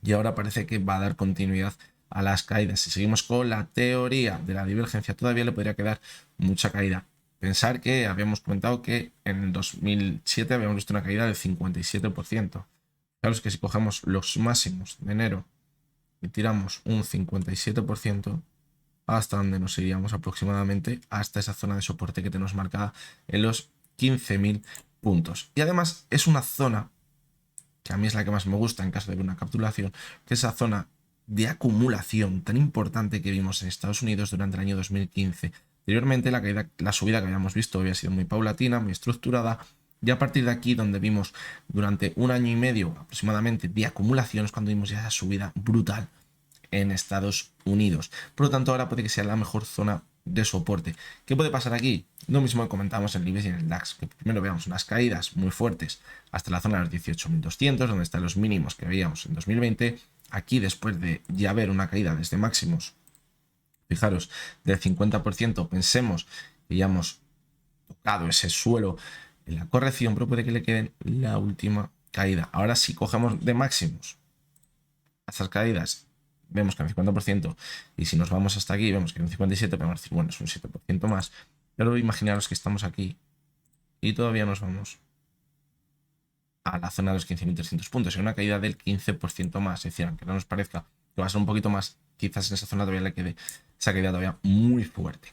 y ahora parece que va a dar continuidad a las caídas. Si seguimos con la teoría de la divergencia, todavía le podría quedar mucha caída. Pensar que habíamos comentado que en el 2007 habíamos visto una caída del 57%. Fijaros que si cogemos los máximos de enero y tiramos un 57%, hasta donde nos iríamos aproximadamente, hasta esa zona de soporte que tenemos marcada en los 15.000 puntos. Y además es una zona que a mí es la que más me gusta en caso de una capitulación, que es esa zona de acumulación tan importante que vimos en Estados Unidos durante el año 2015. Anteriormente la subida que habíamos visto había sido muy paulatina, muy estructurada, y a partir de aquí, donde vimos durante un año y medio aproximadamente de acumulaciones, cuando vimos ya esa subida brutal en Estados Unidos. Por lo tanto, ahora puede que sea la mejor zona de soporte. ¿Qué puede pasar aquí? Lo mismo que comentamos en el IBEX y en el DAX, que primero veamos unas caídas muy fuertes hasta la zona de los 18.200, donde están los mínimos que veíamos en 2020. Aquí, después de ya ver una caída desde máximos, fijaros, del 50%, pensemos que ya hemos tocado ese suelo en la corrección, pero puede que le quede la última caída. Ahora, si cogemos de máximos a esas caídas, vemos que en el 50%, y si nos vamos hasta aquí, vemos que en un 57%, podemos decir, bueno, es un 7% más. Pero imaginaros que estamos aquí y todavía nos vamos a la zona de los 15.300 puntos, en una caída del 15% más. Es decir, aunque no nos parezca que va a ser un poquito más, quizás en esa zona todavía le quede esa caída todavía muy fuerte.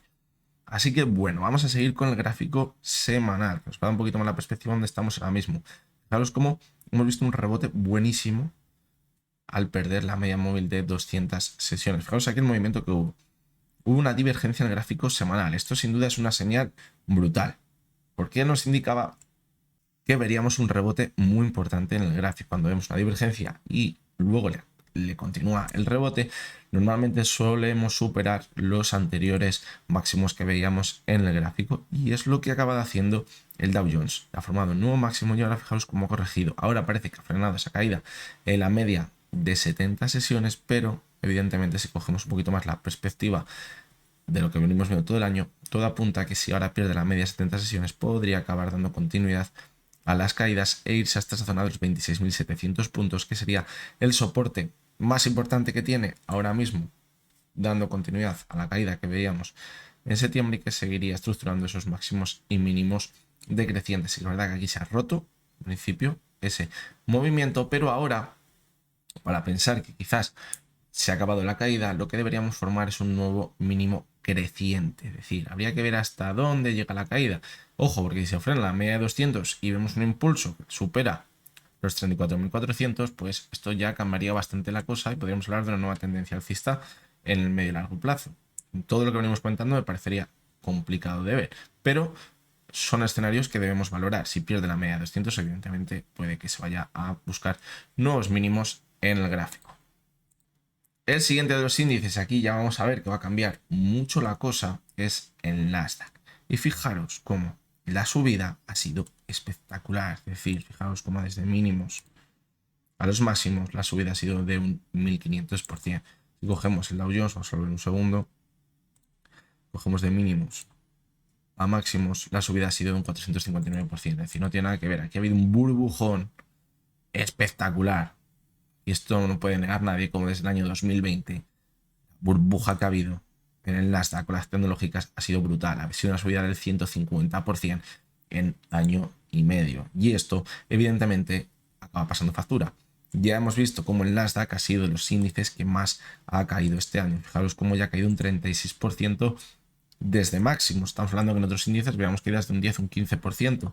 Así que bueno, vamos a seguir con el gráfico semanal, que nos va a dar un poquito más la perspectiva donde estamos ahora mismo. Fijaros cómo hemos visto un rebote buenísimo al perder la media móvil de 200 sesiones. Fijaros aquí el movimiento que hubo. Hubo una divergencia en el gráfico semanal. Esto sin duda es una señal brutal. porque nos indicaba que veríamos un rebote muy importante en el gráfico. Cuando vemos una divergencia y luego le continúa el rebote, normalmente solemos superar los anteriores máximos que veíamos en el gráfico, y es lo que acaba haciendo el Dow Jones. Ha formado un nuevo máximo y ahora fijaros cómo ha corregido. Ahora parece que ha frenado esa caída en la media de 70 sesiones, pero evidentemente si cogemos un poquito más la perspectiva de lo que venimos viendo todo el año, todo apunta a que si ahora pierde la media de 70 sesiones podría acabar dando continuidad a las caídas e irse hasta esa zona de los 26.700 puntos, que sería el soporte más importante que tiene ahora mismo, dando continuidad a la caída que veíamos en septiembre y que seguiría estructurando esos máximos y mínimos decrecientes. Y la verdad que aquí se ha roto en principio ese movimiento, pero ahora, para pensar que quizás se ha acabado la caída, lo que deberíamos formar es un nuevo mínimo creciente. Es decir, habría que ver hasta dónde llega la caída. Ojo, porque si se frena la media de 200 y vemos un impulso que supera los 34.400, pues esto ya cambiaría bastante la cosa y podríamos hablar de una nueva tendencia alcista en el medio y largo plazo. Todo lo que venimos comentando me parecería complicado de ver, pero son escenarios que debemos valorar. Si pierde la media de 200, evidentemente puede que se vaya a buscar nuevos mínimos en el gráfico. El siguiente de los índices, aquí ya vamos a ver que va a cambiar mucho la cosa, es el Nasdaq. Y fijaros cómo la subida ha sido espectacular. Es decir, fijaros cómo desde mínimos a los máximos la subida ha sido de un 1500%. Si cogemos el Dow Jones, vamos a ver un segundo, cogemos de mínimos a máximos, la subida ha sido de un 459%. Es decir, no tiene nada que ver. Aquí ha habido un burbujón espectacular. Y esto no puede negar nadie, como desde el año 2020, la burbuja que ha habido en el Nasdaq con las tecnológicas ha sido brutal. Ha sido una subida del 150% en año y medio. Y esto, evidentemente, acaba pasando factura. Ya hemos visto cómo el Nasdaq ha sido de los índices que más ha caído este año. Fijaros cómo ya ha caído un 36% desde máximos. Estamos hablando que en otros índices veamos caídas de un 10, un 15%.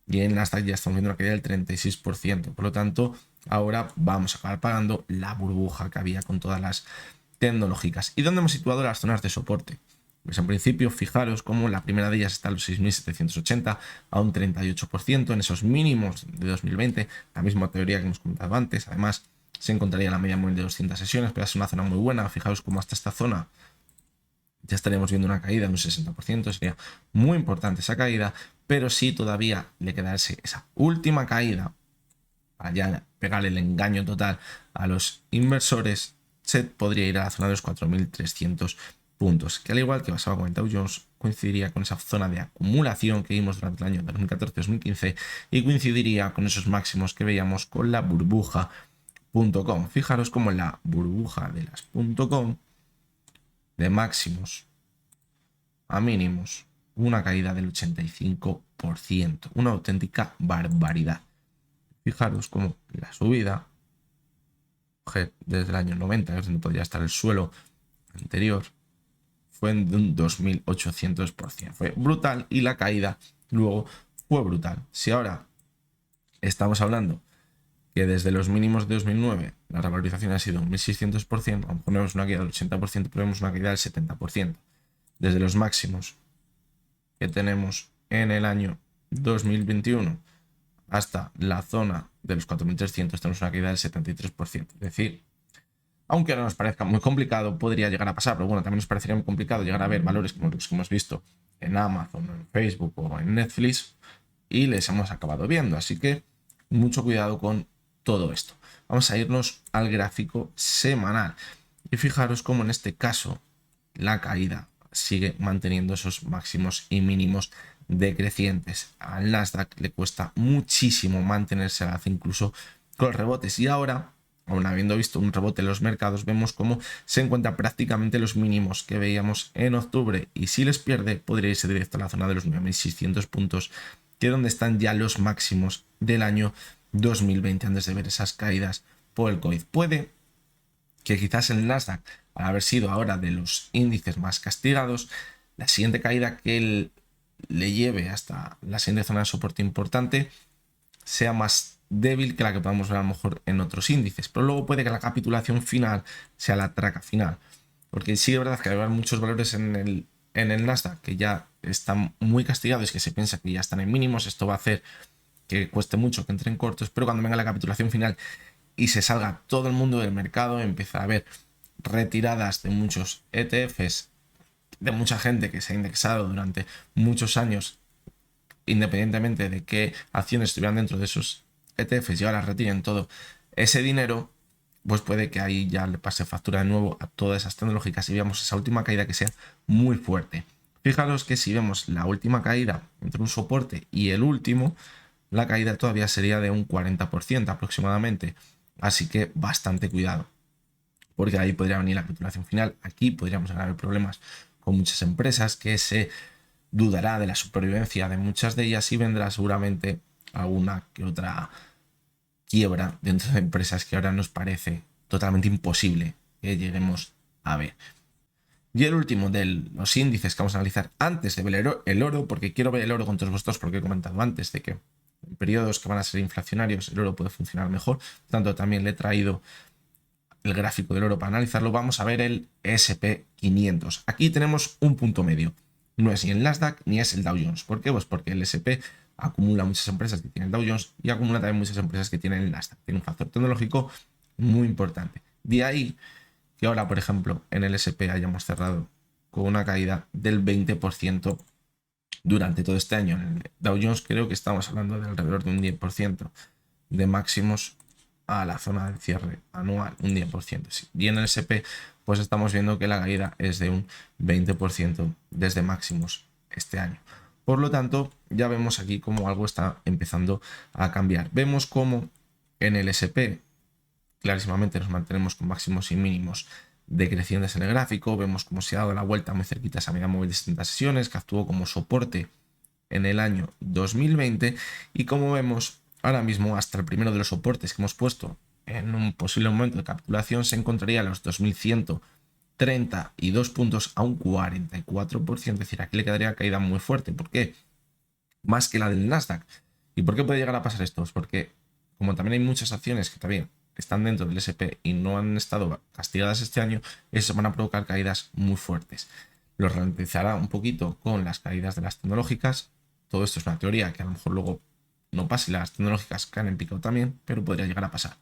Y en Nasdaq ya estamos viendo una caída del 36%. Por lo tanto, ahora vamos a acabar pagando la burbuja que había con todas las tecnológicas. ¿Y dónde hemos situado las zonas de soporte? Pues en principio, fijaros cómo la primera de ellas está a los 6.780, a un 38%, en esos mínimos de 2020, la misma teoría que hemos comentado antes. Además, se encontraría la media móvil de 200 sesiones, pero es una zona muy buena. Fijaros cómo hasta esta zona ya estaríamos viendo una caída de un 60%, sería muy importante esa caída, pero sí todavía le quedarse esa última caída para ya pegar el engaño total a los inversores. Se podría ir a la zona de los 4.300 puntos, que al igual que pasaba con el Dow Jones, coincidiría con esa zona de acumulación que vimos durante el año 2014-2015 y coincidiría con esos máximos que veíamos con la burbuja.com. Fijaros como en la burbuja de las .com, de máximos a mínimos, una caída del 85%, una auténtica barbaridad. Fijaros como la subida desde el año 90, que es donde podría estar el suelo anterior, fue de un 2.800%. Fue brutal, y la caída luego fue brutal. Si ahora estamos hablando que desde los mínimos de 2009 la revalorización ha sido un 1.600%, aunque ponemos una caída del 80%, pero vemos una caída del 70%. Desde los máximos que tenemos en el año 2021 hasta la zona de los 4.300 tenemos una caída del 73%. Es decir, aunque ahora nos parezca muy complicado, podría llegar a pasar, pero bueno, también nos parecería muy complicado llegar a ver valores como los que hemos visto en Amazon, en Facebook o en Netflix, y les hemos acabado viendo. Así que mucho cuidado con todo esto. Vamos a irnos al gráfico semanal y fijaros cómo en este caso la caída sigue manteniendo esos máximos y mínimos decrecientes. Al Nasdaq le cuesta muchísimo mantenerse al alza, incluso con rebotes, y ahora, aún habiendo visto un rebote en los mercados, vemos cómo se encuentra prácticamente los mínimos que veíamos en octubre, y si les pierde podría irse directo a la zona de los 9.600 puntos, que es donde están ya los máximos del año 2020 antes de ver esas caídas por el COVID. Puede que quizás el Nasdaq, al haber sido ahora de los índices más castigados, la siguiente caída que le lleve hasta la siguiente zona de soporte importante sea más débil que la que podamos ver a lo mejor en otros índices, pero luego puede que la capitulación final sea la traca final, porque sí es verdad que hay muchos valores en el Nasdaq que ya están muy castigados y que se piensa que ya están en mínimos, esto va a hacer que cueste mucho que entren cortos, pero cuando venga la capitulación final y se salga todo el mundo del mercado, empieza a haber retiradas de muchos ETFs, de mucha gente que se ha indexado durante muchos años, independientemente de qué acciones estuvieran dentro de esos ETFs y ahora retiren todo ese dinero, pues puede que ahí ya le pase factura de nuevo a todas esas tecnológicas y veamos esa última caída que sea muy fuerte. Fijaros que si vemos la última caída entre un soporte y el último, la caída todavía sería de un 40% aproximadamente. Así que bastante cuidado, porque ahí podría venir la capitulación final. Aquí podríamos haber problemas con muchas empresas que se dudará de la supervivencia de muchas de ellas y vendrá seguramente alguna que otra quiebra dentro de empresas que ahora nos parece totalmente imposible que lleguemos a ver. Y el último de los índices que vamos a analizar antes de ver el oro, porque quiero ver el oro con todos vosotros, porque he comentado antes de que en periodos que van a ser inflacionarios el oro puede funcionar mejor. Por tanto, también le he traído el gráfico del oro para analizarlo. Vamos a ver el S&P 500. Aquí tenemos un punto medio. No es ni el Nasdaq ni es el Dow Jones. ¿Por qué? Pues porque el S&P acumula muchas empresas que tienen el Dow Jones y acumula también muchas empresas que tienen el Nasdaq. Tiene un factor tecnológico muy importante. De ahí que ahora, por ejemplo, en el S&P hayamos cerrado con una caída del 20% durante todo este año. En el Dow Jones creo que estamos hablando de alrededor de un 10% de máximos a la zona del cierre anual, un 10%. Y en el S&P pues estamos viendo que la caída es de un 20% desde máximos este año. Por lo tanto, ya vemos aquí cómo algo está empezando a cambiar. Vemos cómo en el S&P clarísimamente nos mantenemos con máximos y mínimos decrecientes en el gráfico. Vemos cómo se ha dado la vuelta muy cerquita a esa media móvil de 70 sesiones que actuó como soporte en el año 2020 y como vemos ahora mismo hasta el primero de los soportes que hemos puesto en un posible momento de capitulación se encontraría a los 2132 puntos a un 44%, es decir, aquí le quedaría caída muy fuerte. ¿Por qué? Más que la del Nasdaq. ¿Y por qué puede llegar a pasar esto? Pues porque como también hay muchas acciones que también están dentro del S&P y no han estado castigadas este año, eso van a provocar caídas muy fuertes. Lo ralentizará un poquito con las caídas de las tecnológicas. Todo esto es una teoría que a lo mejor luego no pasa y las tecnológicas caen en picado también, pero podría llegar a pasar.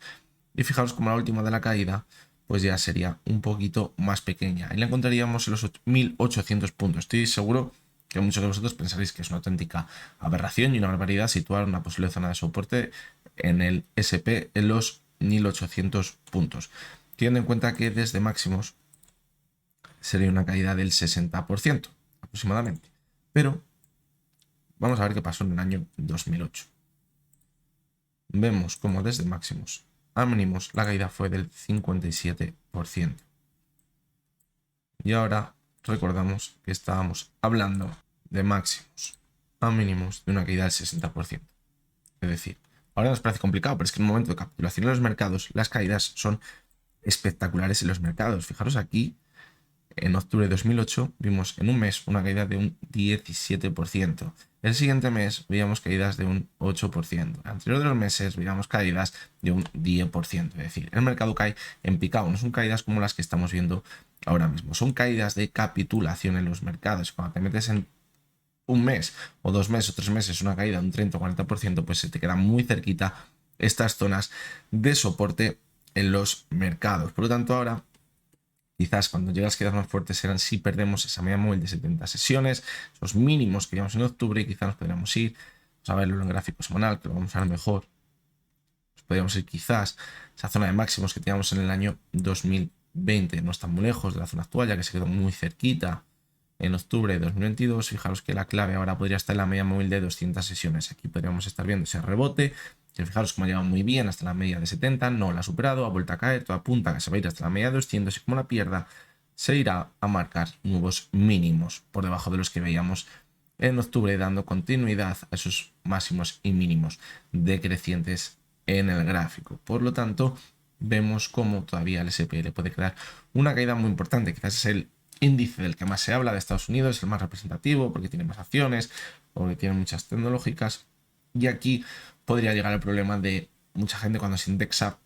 Y fijaros como la última de la caída pues ya sería un poquito más pequeña. Ahí la encontraríamos en los 1800 puntos. Estoy seguro que muchos de vosotros pensaréis que es una auténtica aberración y una barbaridad situar una posible zona de soporte en el S&P en los 1800 puntos. Teniendo en cuenta que desde máximos sería una caída del 60% aproximadamente. Pero vamos a ver qué pasó en el año 2008. Vemos como desde máximos a mínimos la caída fue del 57%. Y ahora recordamos que estábamos hablando de máximos a mínimos de una caída del 60%. Es decir, ahora nos parece complicado, pero es que en un momento de capitulación en los mercados las caídas son espectaculares en los mercados. Fijaros aquí, en octubre de 2008 vimos en un mes una caída de un 17%. El siguiente mes veíamos caídas de un 8%. El anterior de los meses veíamos caídas de un 10%. Es decir, el mercado cae en picado. No son caídas como las que estamos viendo ahora mismo. Son caídas de capitulación en los mercados. Cuando te metes en un mes o 2 meses o 3 meses una caída de un 30 o 40%, pues se te quedan muy cerquita estas zonas de soporte en los mercados. Por lo tanto, ahora quizás cuando llegue a las caídas más fuertes serán si perdemos esa media móvil de 70 sesiones, esos mínimos que llevamos en octubre, y quizás nos podríamos ir, vamos a verlo en gráfico semanal, que lo vamos a ver mejor. Nos podríamos ir quizás esa zona de máximos que teníamos en el año 2020, no está muy lejos de la zona actual, ya que se quedó muy cerquita en octubre de 2022. Fijaros que la clave ahora podría estar en la media móvil de 200 sesiones. Aquí podríamos estar viendo ese rebote. Que fijaros cómo ha llegado muy bien hasta la media de 70, no la ha superado, ha vuelto a caer, todo apunta que se va a ir hasta la media de 200 y como la pierda, se irá a marcar nuevos mínimos por debajo de los que veíamos en octubre, dando continuidad a esos máximos y mínimos decrecientes en el gráfico. Por lo tanto, vemos cómo todavía el S&P le puede quedar una caída muy importante. Quizás es el índice del que más se habla de Estados Unidos, el más representativo porque tiene más acciones, porque tiene muchas tecnológicas, y aquí podría llegar el problema de mucha gente cuando se indexa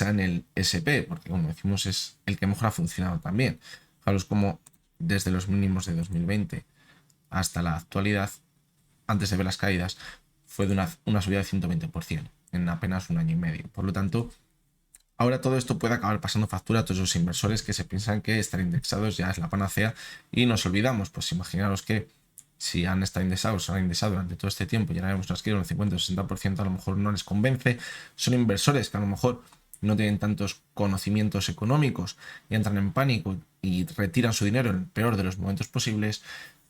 en el S&P, porque como decimos es el que mejor ha funcionado también. Fijaros como desde los mínimos de 2020 hasta la actualidad, antes de ver las caídas, fue de una subida de 120% en apenas un año y medio. Por lo tanto, ahora todo esto puede acabar pasando factura a todos los inversores que se piensan que estar indexados ya es la panacea y nos olvidamos. Pues imaginaros que si han estado indexados, han indexado durante todo este tiempo y ahora hemos transcrito un 50 o 60%, a lo mejor no les convence. Son inversores que a lo mejor no tienen tantos conocimientos económicos y entran en pánico y retiran su dinero en el peor de los momentos posibles,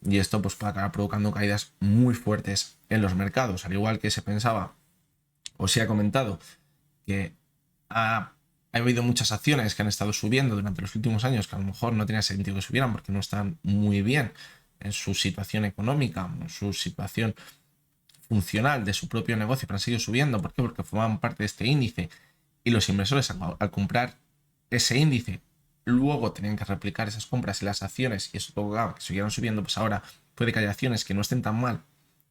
y esto pues puede acabar provocando caídas muy fuertes en los mercados. Al igual que se pensaba o se ha comentado que ha habido muchas acciones que han estado subiendo durante los últimos años que a lo mejor no tenía sentido que subieran porque no están muy bien en su situación económica, en su situación funcional de su propio negocio, pero han seguido subiendo. ¿Por qué? Porque formaban parte de este índice, y los inversores al comprar ese índice luego tenían que replicar esas compras en las acciones, y eso provocaba que siguieran subiendo. Pues ahora puede que haya acciones que no estén tan mal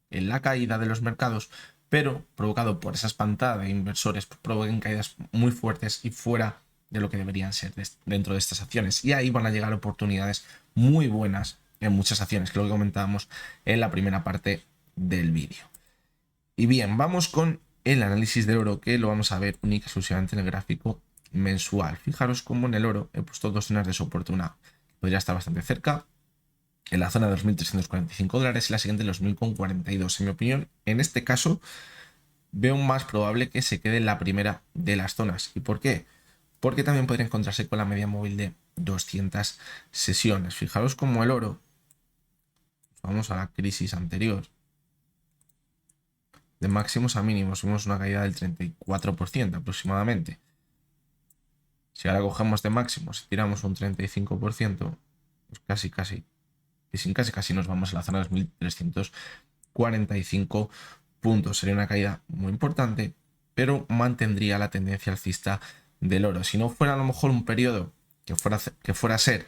en la caída de los mercados, pero provocado por esa espantada de inversores, pues provoquen caídas muy fuertes y fuera de lo que deberían ser dentro de estas acciones. Y ahí van a llegar oportunidades muy buenas en muchas acciones, que es lo que comentábamos en la primera parte del vídeo. Y bien, vamos con el análisis del oro, que lo vamos a ver única y exclusivamente en el gráfico mensual. Fijaros cómo en el oro he puesto dos zonas de soporte, una que podría estar bastante cerca, en la zona de $2.345, y la siguiente en los 1.042. En mi opinión, en este caso, veo más probable que se quede en la primera de las zonas. ¿Y por qué? Porque también podría encontrarse con la media móvil de 200 sesiones. Fijaros cómo el oro, vamos a la crisis anterior, de máximos a mínimos, vimos una caída del 34% aproximadamente. Si ahora cogemos de máximos y tiramos un 35%, pues casi nos vamos a la zona de los 1.345 puntos. Sería una caída muy importante, pero mantendría la tendencia alcista del oro. Si no fuera a lo mejor un periodo que fuera a ser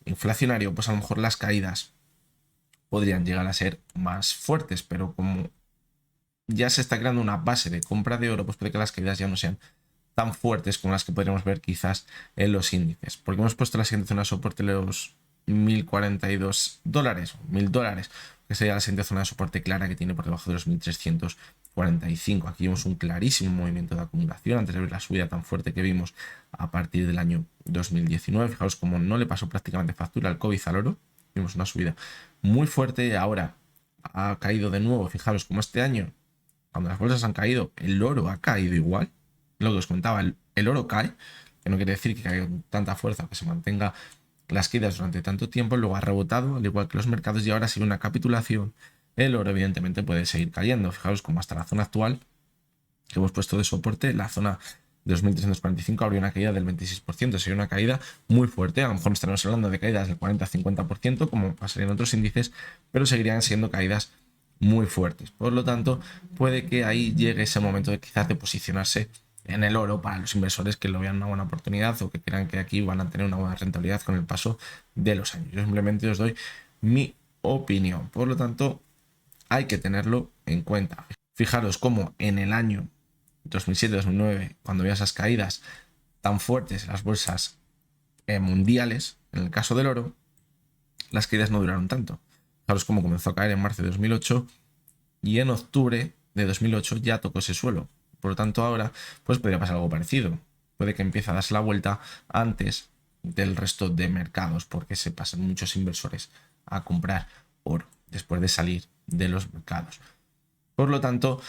inflacionario, pues a lo mejor las caídas podrían llegar a ser más fuertes, pero como ya se está creando una base de compra de oro, pues puede que las caídas ya no sean tan fuertes como las que podríamos ver quizás en los índices. Porque hemos puesto la siguiente zona de soporte los $1.042, $1.000, que sería la siguiente zona de soporte clara, que tiene por debajo de los 1.345. Aquí vemos un clarísimo movimiento de acumulación antes de ver la subida tan fuerte que vimos a partir del año 2019. Fijaos como no le pasó prácticamente factura al COVID al oro. Vimos una subida muy fuerte, ahora ha caído de nuevo. Fijaros como este año, cuando las bolsas han caído, el oro ha caído igual. Lo que os comentaba, el oro cae, que no quiere decir que caiga con tanta fuerza, que se mantenga las caídas durante tanto tiempo. Luego ha rebotado, al igual que los mercados, y ahora sigue una capitulación. El oro evidentemente puede seguir cayendo. Fijaros como hasta la zona actual que hemos puesto de soporte, la zona de 2.345 habría una caída del 26%, sería una caída muy fuerte. A lo mejor no estaremos hablando de caídas del 40-50% como pasaría en otros índices, pero seguirían siendo caídas muy fuertes. Por lo tanto, puede que ahí llegue ese momento de quizás de posicionarse en el oro para los inversores que lo vean una buena oportunidad o que crean que aquí van a tener una buena rentabilidad con el paso de los años. Yo simplemente os doy mi opinión. Por lo tanto, hay que tenerlo en cuenta. Fijaros cómo en el año 2007-2009, cuando había esas caídas tan fuertes en las bolsas mundiales, en el caso del oro, las caídas no duraron tanto. Fijaros cómo comenzó a caer en marzo de 2008 y en octubre de 2008 ya tocó ese suelo. Por lo tanto, ahora pues podría pasar algo parecido. Puede que empiece a darse la vuelta antes del resto de mercados, porque se pasan muchos inversores a comprar oro después de salir de los mercados. Por lo tanto,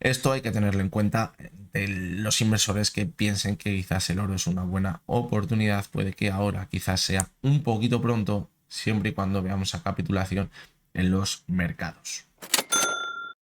esto hay que tenerlo en cuenta. De los inversores que piensen que quizás el oro es una buena oportunidad, puede que ahora quizás sea un poquito pronto, siempre y cuando veamos esa capitulación en los mercados.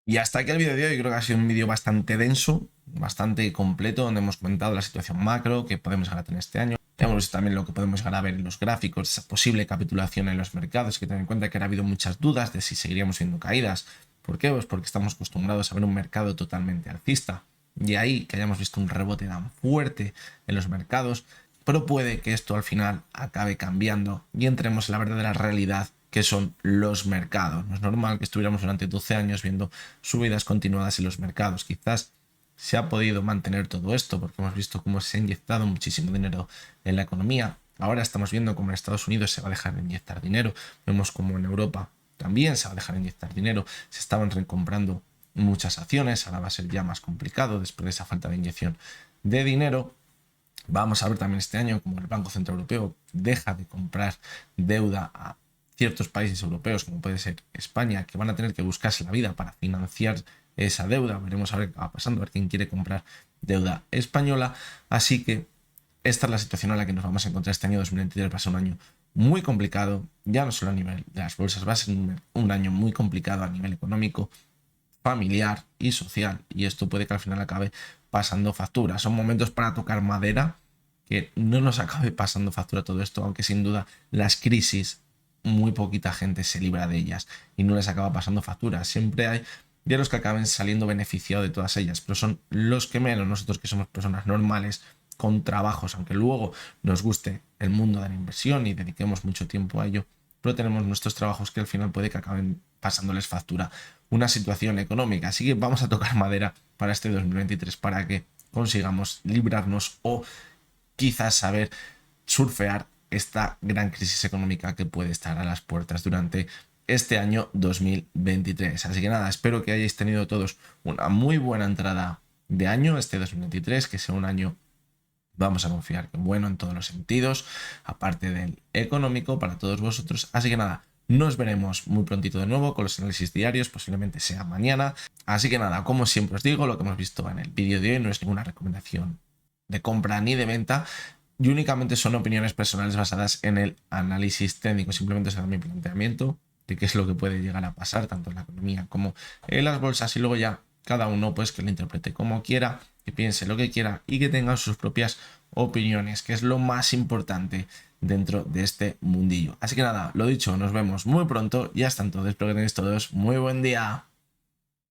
Y hasta aquí el vídeo de hoy. Creo que ha sido un vídeo bastante denso, bastante completo, donde hemos comentado la situación macro que podemos llegar a tener este año. Hemos visto también lo que podemos llegar a ver en los gráficos, esa posible capitulación en los mercados. Hay que tener en cuenta que ha habido muchas dudas de si seguiríamos viendo caídas. ¿Por qué? Pues porque estamos acostumbrados a ver un mercado totalmente alcista. Y ahí que hayamos visto un rebote tan fuerte en los mercados, pero puede que esto al final acabe cambiando y entremos en la verdadera realidad que son los mercados. No es normal que estuviéramos durante 12 años viendo subidas continuadas en los mercados. Quizás se ha podido mantener todo esto porque hemos visto cómo se ha inyectado muchísimo dinero en la economía. Ahora estamos viendo cómo en Estados Unidos se va a dejar de inyectar dinero. Vemos cómo en Europa también se va a dejar inyectar dinero, se estaban recomprando muchas acciones, ahora va a ser ya más complicado después de esa falta de inyección de dinero. Vamos a ver también este año como el Banco Central Europeo deja de comprar deuda a ciertos países europeos, como puede ser España, que van a tener que buscarse la vida para financiar esa deuda. Veremos a ver qué va pasando, a ver quién quiere comprar deuda española. Así que esta es la situación en la que nos vamos a encontrar este año 2023. Va a ser un año muy complicado, ya no solo a nivel de las bolsas, va a ser un año muy complicado a nivel económico, familiar y social, y esto puede que al final acabe pasando factura. Son momentos para tocar madera, que no nos acabe pasando factura todo esto, aunque sin duda las crisis muy poquita gente se libra de ellas y no les acaba pasando factura. Siempre hay de los que acaben saliendo beneficiados de todas ellas, pero son los que menos. Nosotros, que somos personas normales con trabajos, aunque luego nos guste el mundo de la inversión y dediquemos mucho tiempo a ello, pero tenemos nuestros trabajos que al final puede que acaben pasándoles factura una situación económica. Así que vamos a tocar madera para este 2023 para que consigamos librarnos o quizás saber surfear esta gran crisis económica que puede estar a las puertas durante este año 2023. Así que nada, espero que hayáis tenido todos una muy buena entrada de año, este 2023, que sea un año, vamos a confiar, que bueno en todos los sentidos, aparte del económico para todos vosotros. Así que nada, nos veremos muy prontito de nuevo con los análisis diarios, posiblemente sea mañana. Así que nada, como siempre os digo, lo que hemos visto en el vídeo de hoy no es ninguna recomendación de compra ni de venta, y únicamente son opiniones personales basadas en el análisis técnico. Simplemente será mi planteamiento de qué es lo que puede llegar a pasar tanto en la economía como en las bolsas, y luego ya cada uno pues que lo interprete como quiera, que piense lo que quiera y que tenga sus propias opiniones, que es lo más importante dentro de este mundillo. Así que nada, lo dicho, nos vemos muy pronto y hasta entonces, espero que tenéis todos muy buen día.